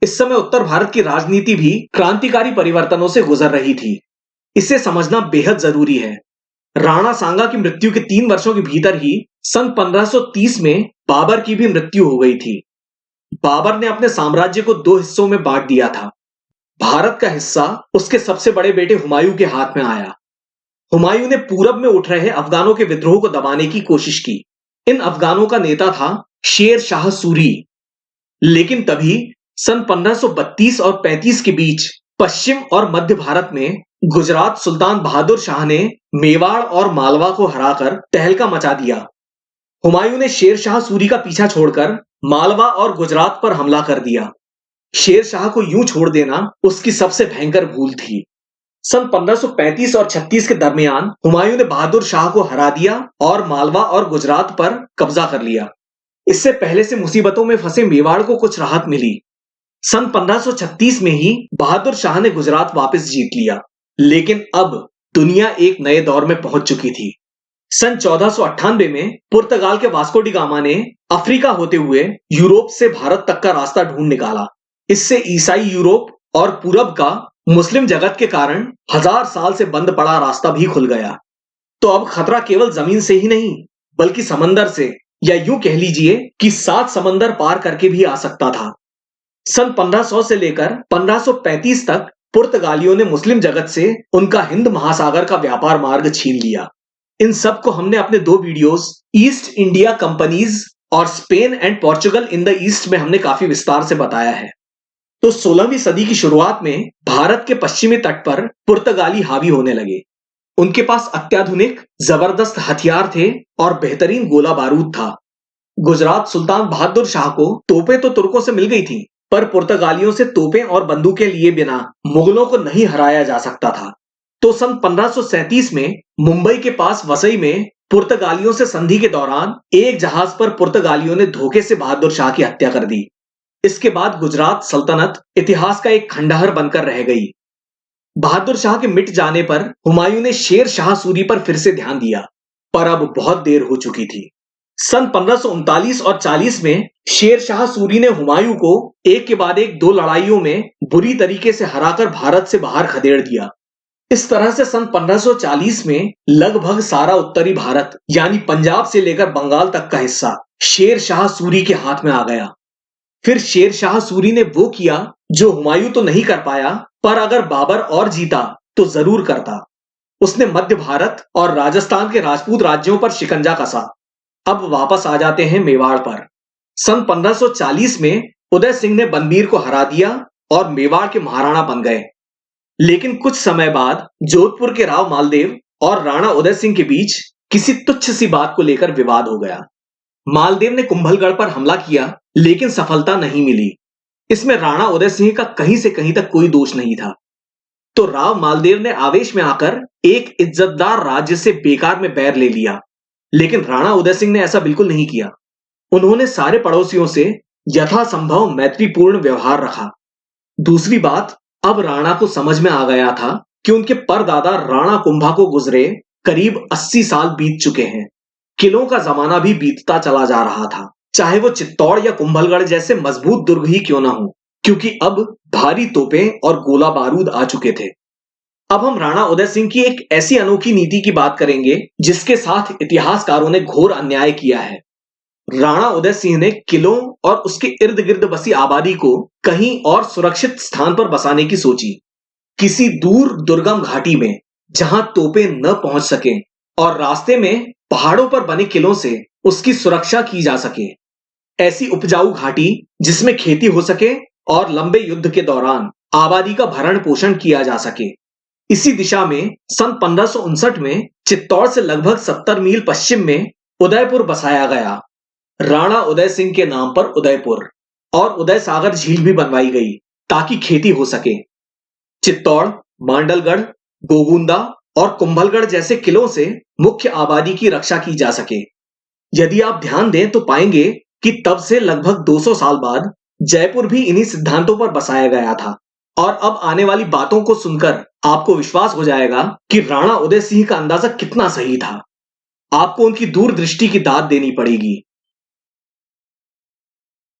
इस समय उत्तर भारत की राजनीति भी क्रांतिकारी परिवर्तनों से गुजर रही थी। इसे समझना बेहद जरूरी है। राणा सांगा की मृत्यु के 3 वर्षों के भीतर ही सन 1530 में बाबर की भी मृत्यु हो गई थी। बाबर ने अपने साम्राज्य को 2 हिस्सों में बांट दिया था। भारत का हिस्सा उसके सबसे बड़े बेटे हुमायूं के हाथ में आया। हुमायूं ने पूरब में उठ रहे अफगानों के विद्रोह को दबाने की कोशिश की। इन अफगानों का नेता था शेर शाह सूरी। लेकिन तभी सन 1532 और 35 के बीच पश्चिम और मध्य भारत में गुजरात सुल्तान बहादुर शाह ने मेवाड़ और मालवा को हराकर तहलका मचा दिया। हुमायूं ने शेर शाह सूरी का पीछा छोड़कर मालवा और गुजरात पर हमला कर दिया। शेर शाह को यूं छोड़ देना उसकी सबसे भयंकर भूल थी। सन 1535 और 36 के दरमियान हुमायूं ने बहादुर शाह को हरा दिया और मालवा और गुजरात पर कब्जा कर लिया। इससे पहले से मुसीबतों में फंसे मेवाड़ को कुछ राहत मिली। सन 1536 में ही बहादुर शाह ने गुजरात वापस जीत लिया। लेकिन अब दुनिया एक नए दौर में पहुंच चुकी थी। सन 1498 में पुर्तगाल के वास्को डी गामा ने अफ्रीका होते हुए यूरोप से भारत तक का रास्ता ढूंढ निकाला। इससे ईसाई यूरोप और पूरब का मुस्लिम जगत के कारण 1000 साल से बंद पड़ा रास्ता भी खुल गया। तो अब खतरा केवल जमीन से ही नहीं बल्कि समंदर से, या यूं कह लीजिए कि 7 समंदर पार करके भी आ सकता था। सन 1500 से लेकर 1535 तक पुर्तगालियों ने मुस्लिम जगत से उनका हिंद महासागर का व्यापार मार्ग छीन लिया। इन सब को हमने अपने 2 वीडियोस ईस्ट इंडिया कंपनीज और Spain and Portugal in the east में हमने काफी विस्तार से बताया है। तो 16वीं सदी की शुरुआत में भारत के पश्चिमी तट पर पुर्तगाली हावी होने लगे। उनके पास अत्याधुनिक जबरदस्त हथियार थे और बेहतरीन गोला बारूद था। गुजरात सुल्तान बहादुर शाह को तोपें तो तुर्कों से मिल गई थी, पर पुर्तगालियों से तोपें और बंदूकें लिए बिना मुगलों को नहीं हराया जा सकता था। तो सन 1537 में मुंबई के पास वसई में पुर्तगालियों से संधि के दौरान एक जहाज पर पुर्तगालियों ने धोखे से बहादुर शाह की हत्या कर दी। इसके बाद गुजरात सल्तनत इतिहास का एक खंडहर बनकर रह गई। बहादुर शाह के मिट जाने पर हुमायूं ने शेर शाह सूरी पर फिर से ध्यान दिया, पर अब बहुत देर हो चुकी थी। सन 1539 और 40 में शेर शाह सूरी ने हुमायूं को एक के बाद एक 2 लड़ाइयों में बुरी तरीके से हराकर भारत से बाहर खदेड़ दिया। इस तरह से सन 1540 में लगभग सारा उत्तरी भारत यानी पंजाब से लेकर बंगाल तक का हिस्सा शेर शाह सूरी के हाथ में आ गया। फिर शेर शाह सूरी ने वो किया जो हुमायूं तो नहीं कर पाया, पर अगर बाबर और जीता तो जरूर करता। उसने मध्य भारत और राजस्थान के राजपूत राज्यों पर शिकंजा कसा। अब वापस आ जाते हैं मेवाड़ पर। सन 1540 में उदय सिंह ने बनबीर को हरा दिया और मेवाड़ के महाराणा बन गए। लेकिन कुछ समय बाद जोधपुर के राव मालदेव और राणा उदय सिंह के बीच किसी तुच्छ सी बात को लेकर विवाद हो गया। मालदेव ने कुंभलगढ़ पर हमला किया, लेकिन सफलता नहीं मिली। इसमें राणा उदय सिंह का कहीं से कहीं तक कोई दोष नहीं था। तो राव मालदेव ने आवेश में आकर एक इज्जतदार राज्य से बेकार में बैर ले लिया। लेकिन राणा उदय सिंह ने ऐसा बिल्कुल नहीं किया। उन्होंने सारे पड़ोसियों से यथासंभव मैत्रीपूर्ण व्यवहार रखा। दूसरी बात, अब राणा को समझ में आ गया था कि उनके परदादा राणा कुंभा को गुजरे करीब 80 साल बीत चुके हैं। किलों का जमाना भी बीतता चला जा रहा था, चाहे वो चित्तौड़ या कुंभलगढ़ जैसे मजबूत दुर्ग ही क्यों ना हो, क्योंकि अब भारी तोपें और गोला बारूद आ चुके थे। अब हम राणा उदय सिंह की एक ऐसी अनोखी नीति की बात करेंगे जिसके साथ इतिहासकारों ने घोर अन्याय किया है। राणा उदय सिंह ने किलों और उसके इर्द गिर्द बसी आबादी को कहीं और सुरक्षित स्थान पर बसाने की सोची, किसी दूर दुर्गम घाटी में जहां तोपें न पहुंच सके और रास्ते में पहाड़ों पर बने किलों से उसकी सुरक्षा की जा सके। ऐसी उपजाऊ घाटी जिसमें खेती हो सके और लंबे युद्ध के दौरान आबादी का भरण पोषण किया जा सके। इसी दिशा में सन 1559 में चित्तौड़ से लगभग 70 मील पश्चिम में उदयपुर बसाया गया। राणा उदय सिंह के नाम पर उदयपुर और उदय सागर झील भी बनवाई गई ताकि खेती हो सके। चित्तौड़, मांडलगढ़, गोगुंदा और कुंभलगढ़ जैसे किलों से मुख्य आबादी की रक्षा की जा सके। यदि आप ध्यान दें तो पाएंगे कि तब से लगभग 200 साल बाद जयपुर भी इन्हीं सिद्धांतों पर बसाया गया था। और अब आने वाली बातों को सुनकर आपको विश्वास हो जाएगा कि राणा उदय सिंह का अंदाजा कितना सही था। आपको उनकी दूरदृष्टि की दाद देनी पड़ेगी।